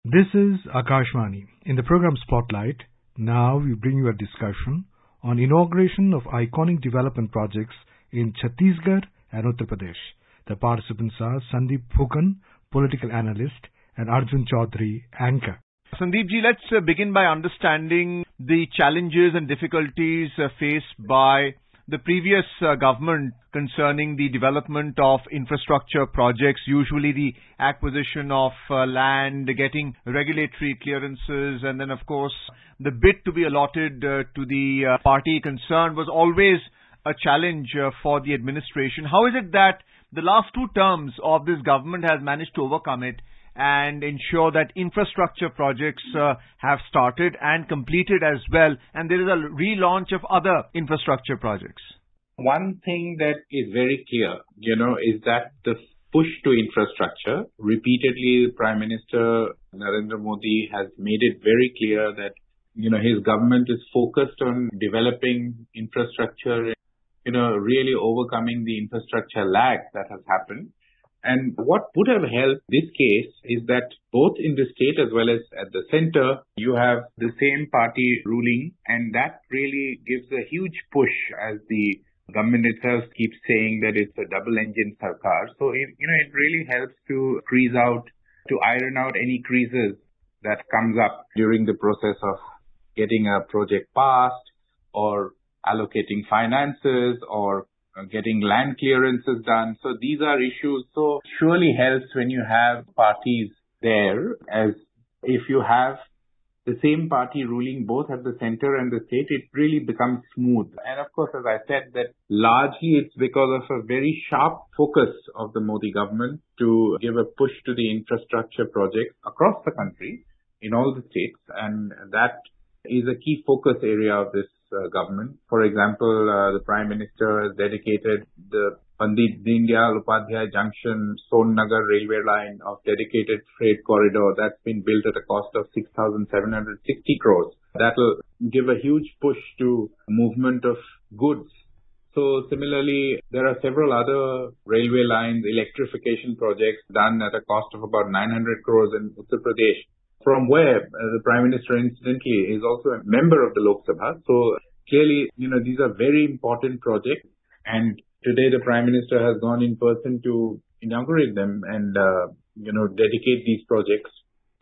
This is Akashvani. In the program Spotlight, now we bring you a discussion on inauguration of iconic development projects in Chhattisgarh and Uttar Pradesh. The participants are Sandeep Phukan, political analyst, and Arjun Chaudhary, anchor. Sandeep ji, let's begin by understanding the challenges and difficulties faced by the previous government concerning the development of infrastructure projects, usually the acquisition of land, getting regulatory clearances, and then, of course, the bit to be allotted to the party concerned was always a challenge for the administration. How is it that the last two terms of this government has managed to overcome it and ensure that infrastructure projects have started and completed as well, and there is a relaunch of other infrastructure projects? One thing that is very clear, is that the push to infrastructure, repeatedly Prime Minister Narendra Modi has made it very clear that, his government is focused on developing infrastructure, really overcoming the infrastructure lag that has happened. And what would have helped this case is that both in the state as well as at the center, you have the same party ruling, and that really gives a huge push as the government itself keeps saying that it's a double-engine sarkar. So, it really helps to iron out any creases that comes up during the process of getting a project passed or allocating finances or getting land clearances done. So these are issues. So it surely helps when you have parties there, as if you have the same party ruling both at the center and the state, it really becomes smooth. And of course, as I said, that largely it's because of a very sharp focus of the Modi government to give a push to the infrastructure projects across the country in all the states. And that is a key focus area of this government. For example, the Prime Minister has dedicated the Pandit Deendayal Upadhyay Junction Son Nagar railway line of dedicated freight corridor that's been built at a cost of 6,760 crores. That will give a huge push to movement of goods. So similarly, there are several other railway lines, electrification projects done at a cost of about 900 crores in Uttar Pradesh, from where the Prime Minister, incidentally, is also a member of the Lok Sabha. So clearly, these are very important projects. And today the Prime Minister has gone in person to inaugurate them and, dedicate these projects.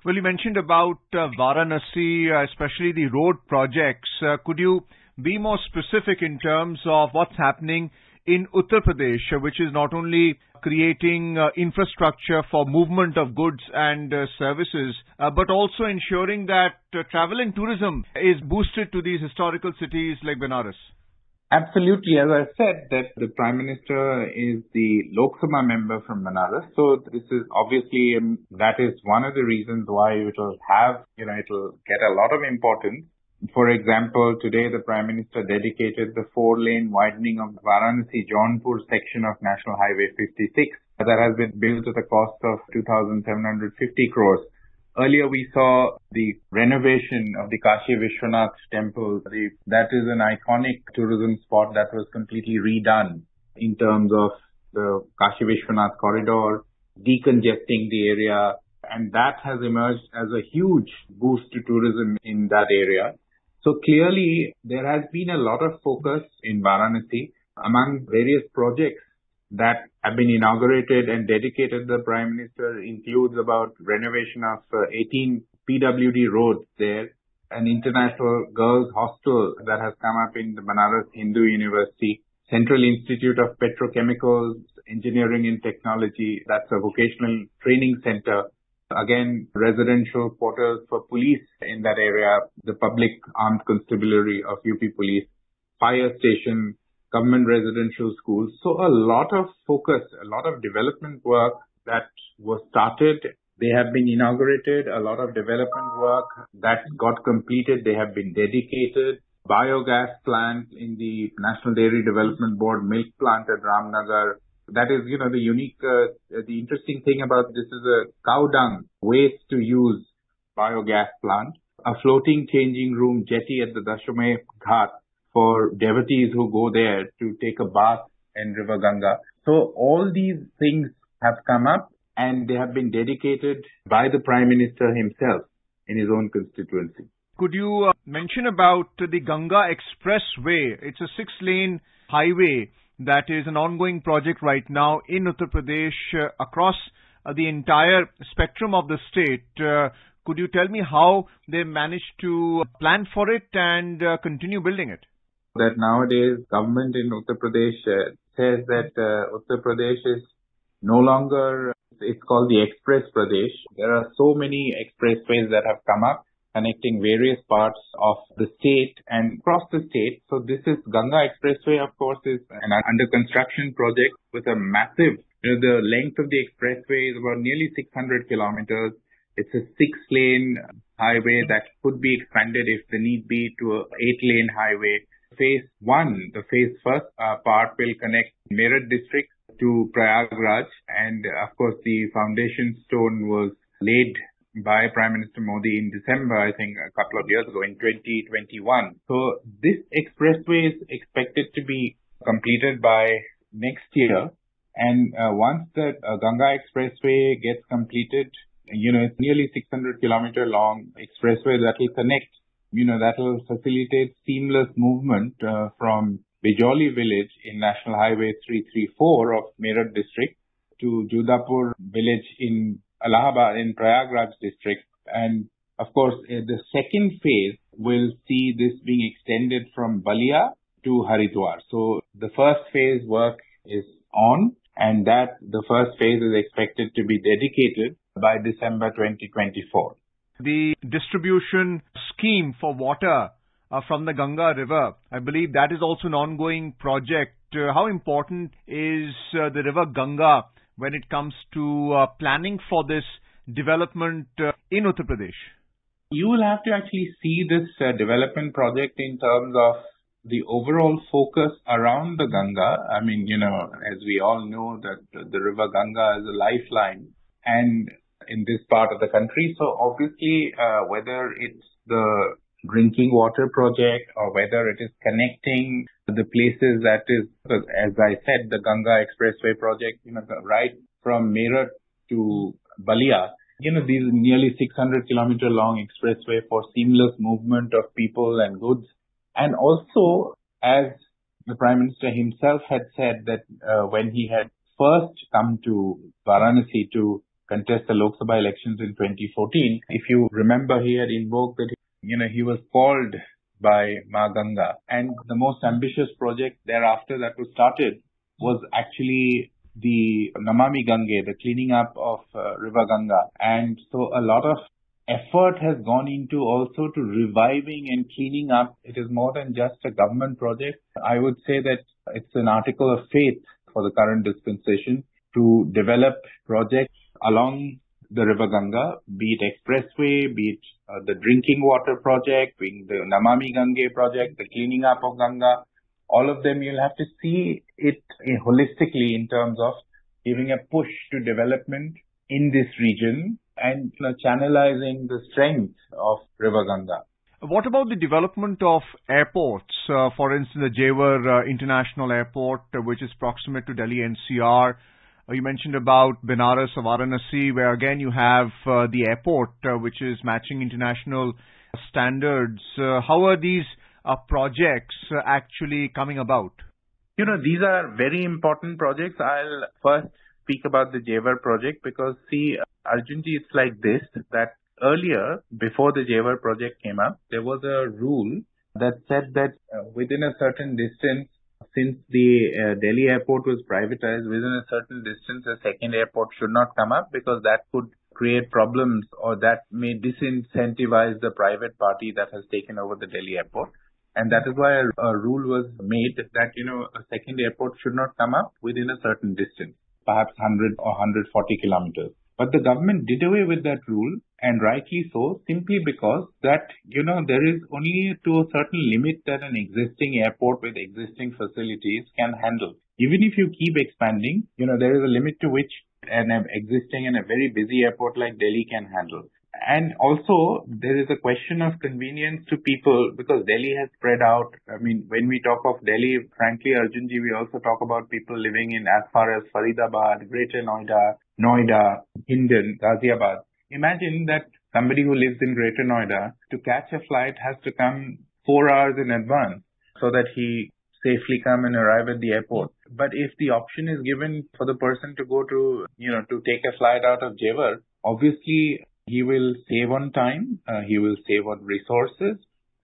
Well, you mentioned about Varanasi, especially the road projects. Could you be more specific in terms of what's happening in Uttar Pradesh, which is not only creating infrastructure for movement of goods and services, but also ensuring that travel and tourism is boosted to these historical cities like Benares? Absolutely. As I said, that the Prime Minister is the Lok Sabha member from Benares. So this is obviously, that is one of the reasons why it will get a lot of importance. For example, today the Prime Minister dedicated the 4-lane widening of Varanasi-Jaunpur section of National Highway 56 that has been built at a cost of 2,750 crores. Earlier we saw the renovation of the Kashi Vishwanath temple. That is an iconic tourism spot that was completely redone in terms of the Kashi Vishwanath corridor, decongesting the area, and that has emerged as a huge boost to tourism in that area. So clearly, there has been a lot of focus in Varanasi among various projects that have been inaugurated and dedicated. The Prime Minister includes about renovation of 18 PWD roads there, an international girls' hostel that has come up in the Banaras Hindu University, Central Institute of Petrochemicals, Engineering and Technology, that's a vocational training center. Again, residential quarters for police in that area, the Public Armed Constabulary of UP Police, fire station, government residential schools. So a lot of focus, a lot of development work that was started. They have been inaugurated, a lot of development work that got completed. They have been dedicated. Biogas plant in the National Dairy Development Board, milk plant at Ramnagar. That is, the interesting thing about this is a cow dung waste to use biogas plant, a floating changing room jetty at the Dashame Ghat for devotees who go there to take a bath in River Ganga. So all these things have come up, and they have been dedicated by the Prime Minister himself in his own constituency. Could you mention about the Ganga Expressway? It's a 6-lane highway that is an ongoing project right now in Uttar Pradesh across the entire spectrum of the state. Could you tell me how they managed to plan for it and continue building it? That nowadays government in Uttar Pradesh says that Uttar Pradesh is no longer, it's called the Express Pradesh. There are so many expressways that have come up connecting various parts of the state and across the state. So this is Ganga Expressway, of course, is an under construction project with a massive, the length of the expressway is about nearly 600 kilometers. It's a 6-lane highway that could be expanded if the need be to a 8-lane highway. Phase 1, the phase first part will connect Meerut district to Prayagraj, and of course the foundation stone was laid by Prime Minister Modi in December, I think a couple of years ago, in 2021. So this expressway is expected to be completed by next year. And once the Ganga Expressway gets completed, it's nearly 600 kilometer long expressway that will connect, that will facilitate seamless movement from Bijoli village in National Highway 334 of Meerut district to Judapur village in Allahabad in Prayagraj district. And of course, the second phase will see this being extended from Balia to Haridwar. So the first phase work is on, and the first phase is expected to be dedicated by December 2024. The distribution scheme for water from the Ganga River, I believe that is also an ongoing project. How important is the river Ganga when it comes to planning for this development in Uttar Pradesh? You will have to actually see this development project in terms of the overall focus around the Ganga. I mean, as we all know that the river Ganga is a lifeline and in this part of the country. So obviously, whether it's the drinking water project or whether it is connecting the places that is, as I said, the Ganga Expressway project, right from Meerut to Balia, these nearly 600 kilometer long expressway for seamless movement of people and goods. And also, as the Prime Minister himself had said that when he had first come to Varanasi to contest the Lok Sabha elections in 2014, if you remember, he had invoked that he was called by Ma Ganga. And the most ambitious project thereafter that was started was actually the Namami Gange, the cleaning up of River Ganga. And so a lot of effort has gone into also to reviving and cleaning up. It is more than just a government project. I would say that it's an article of faith for the current dispensation to develop projects along the River Ganga, be it expressway, be it the drinking water project, being the Namami Gange project, the cleaning up of Ganga. All of them, you'll have to see it holistically in terms of giving a push to development in this region and channelizing the strength of River Ganga. What about the development of airports? For instance, the Jewar International Airport, which is proximate to Delhi NCR. You mentioned about Benares or Varanasi, where again you have the airport, which is matching international standards. How are these projects actually coming about? These are very important projects. I'll first speak about the Jewar project because, see, Arjunji, it's like this, that earlier, before the Jewar project came up, there was a rule that said that within a certain distance, since the Delhi airport was privatized, within a certain distance, a second airport should not come up because that could create problems or that may disincentivize the private party that has taken over the Delhi airport. And that is why a rule was made that, a second airport should not come up within a certain distance, perhaps 100 or 140 kilometers. But the government did away with that rule, and rightly so, simply because that, there is only to a certain limit that an existing airport with existing facilities can handle. Even if you keep expanding, there is a limit to which an existing and a very busy airport like Delhi can handle. And also, there is a question of convenience to people because Delhi has spread out. I mean, when we talk of Delhi, frankly, Arjunji, we also talk about people living in as far as Faridabad, Greater Noida, Hindon, Ghaziabad. Imagine that somebody who lives in Greater Noida, to catch a flight, has to come 4 hours in advance so that he safely come and arrive at the airport. But if the option is given for the person to go to, to take a flight out of Jewar, obviously he will save on time, he will save on resources,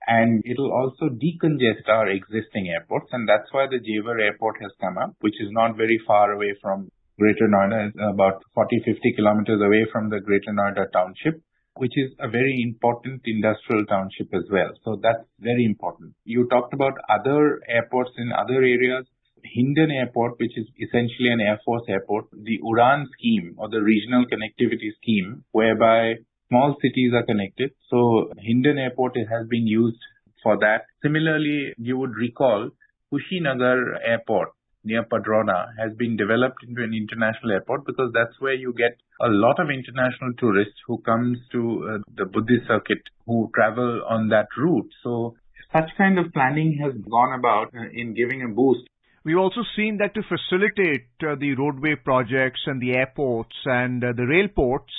and it will also decongest our existing airports. And that's why the Jewar airport has come up, which is not very far away from Greater Noida, about 40-50 kilometers away from the Greater Noida township, which is a very important industrial township as well. So that's very important. You talked about other airports in other areas. Hindon Airport, which is essentially an Air Force airport, the UDAN scheme or the regional connectivity scheme, whereby small cities are connected. So Hindon Airport has been used for that. Similarly, you would recall Kushinagar Airport near Padrona has been developed into an international airport because that's where you get a lot of international tourists who comes to the Buddhist circuit who travel on that route. So such kind of planning has gone about in giving a boost. We've also seen that to facilitate the roadway projects and the airports and the rail ports,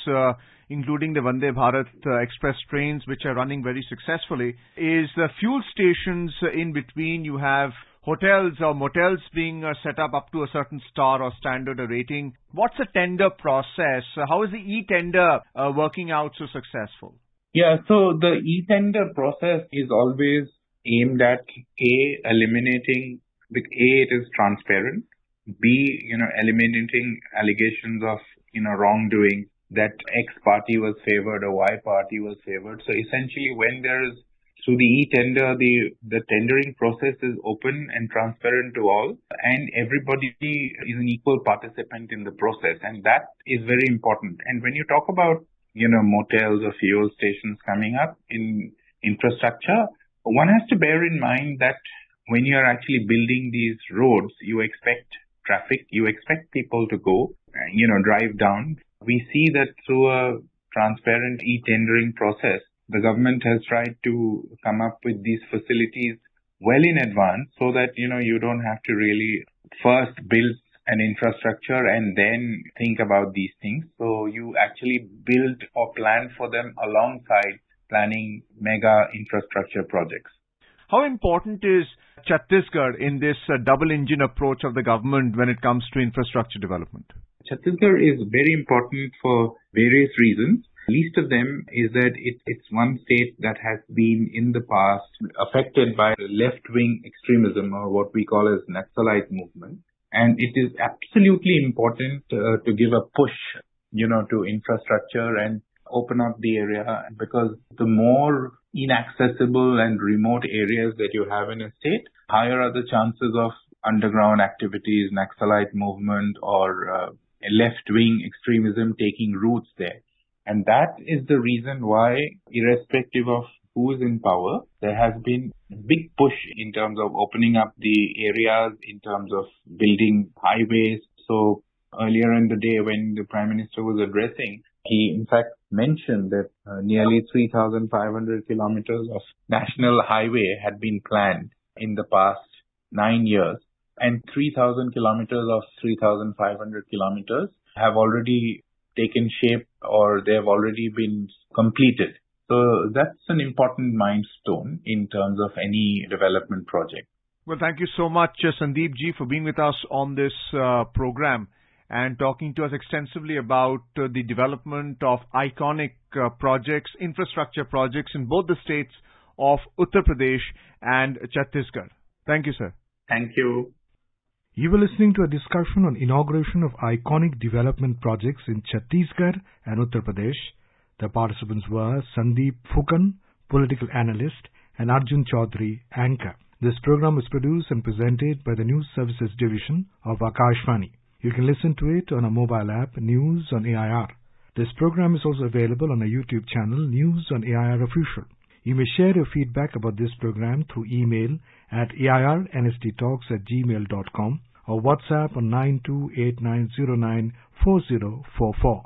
including the Vande Bharat express trains, which are running very successfully, is the fuel stations in between. You have hotels or motels being set up to a certain star or standard or rating. What's the tender process? How is the e-tender working out so successful? Yeah, so the e-tender process is always aimed at eliminating. With it is transparent. B, eliminating allegations of, wrongdoing, that X party was favored or Y party was favored. So essentially, when there is, through the e-tender, the tendering process is open and transparent to all, and everybody is an equal participant in the process. And that is very important. And when you talk about, motels or fuel stations coming up in infrastructure, one has to bear in mind that when you are actually building these roads, you expect traffic, you expect people to go, drive down. We see that through a transparent e-tendering process, the government has tried to come up with these facilities well in advance so that, you don't have to really first build an infrastructure and then think about these things. So you actually build or plan for them alongside planning mega infrastructure projects. How important is Chhattisgarh in this double engine approach of the government when it comes to infrastructure development? Chhattisgarh is very important for various reasons. Least of them is that it's one state that has been in the past affected by left-wing extremism, or what we call as Naxalite movement. And it is absolutely important to give a push, to infrastructure and open up the area, because the more inaccessible and remote areas that you have in a state, higher are the chances of underground activities, Naxalite movement, or left-wing extremism taking roots there. And that is the reason why, irrespective of who is in power, there has been a big push in terms of opening up the areas, in terms of building highways. So earlier in the day when the Prime Minister was addressing, he in fact mentioned that nearly 3,500 kilometers of national highway had been planned in the past 9 years, and 3,000 kilometers of 3,500 kilometers have already taken shape, or they have already been completed. So that's an important milestone in terms of any development project. Well, thank you so much, Sandeep ji, for being with us on this program and talking to us extensively about the development of iconic projects, infrastructure projects in both the states of Uttar Pradesh and Chhattisgarh. Thank you, sir. Thank you. You were listening to a discussion on inauguration of iconic development projects in Chhattisgarh and Uttar Pradesh. The participants were Sandeep Phukan, political analyst, and Arjun Chaudhary, anchor. This program was produced and presented by the News Services Division of Akashvani. You can listen to it on our mobile app, News on AIR. This program is also available on our YouTube channel, News on AIR Official. You may share your feedback about this program through email at airnsttalks@gmail.com or WhatsApp on 9289094044.